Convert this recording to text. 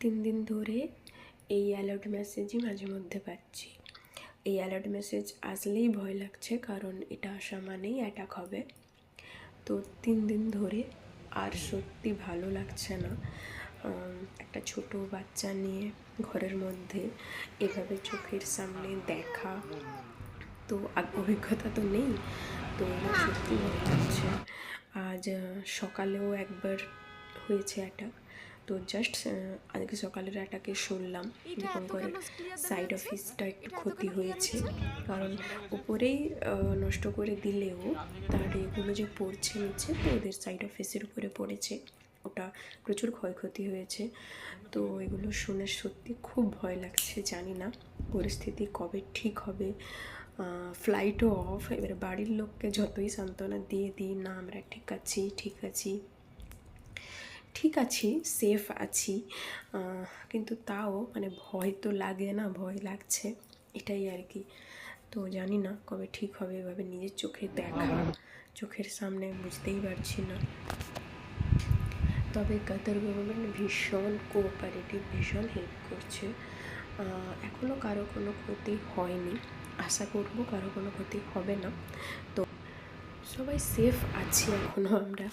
3 দিন ধরে এই অ্যালার্ট মেসেজই মাঝে মধ্যে পাচ্ছি। এই অ্যালার্ট মেসেজ আসলেই ভয় লাগছে, কারণ এটা আসা মানেই অ্যাটাক হবে। তো 3 দিন ধরে আর সত্যি ভালো লাগছে না। একটা ছোট বাচ্চা নিয়ে ঘরের মধ্যে এভাবে চোখের সামনে দেখা, তো অভিজ্ঞতা তো নেই, তো আমার সত্যি ভয় লাগছে। আজ সকালেও একবার হয়েছে অ্যাটাক। তো জাস্ট আজকে সকালের অ্যাটাকে শুনলাম এরকম করে সাইড অফিসটা একটু ক্ষতি হয়েছে, কারণ উপরেই নষ্ট করে দিলেও তার এগুলো যে পড়ছে নিচে, তো ওদের সাইড অফিসের উপরে পড়েছে, ওটা প্রচুর ক্ষয়ক্ষতি হয়েছে। তো এগুলো শুনে সত্যি খুব ভয় লাগছে। জানি না পরিস্থিতি কবে ঠিক হবে। ফ্লাইটও অফ। এবারে বাড়ির লোককে যতই সান্ত্বনা দিয়ে দিই, না আমরা ঠিক আছি, ঠিক আছি, সেফ আছি, কিন্তু তাও মানে ভয় তো লাগে না, ভয় লাগছে, এটাই আর কি। তো জানি না কবে ঠিক হবে। এভাবে নিজের চোখে দেখা, চোখের সামনে বুঝতেই পারছি না। তবে কাতার গভর্নমেন্ট ভীষণ কোঅপারেটিভ, ভীষণ হেল্প করছে। এখনও কারো কোনো ক্ষতি হয়নি, আশা করবো কারো কোনো ক্ষতি হবে না। তো সবাই সেফ আছি এখনও আমরা।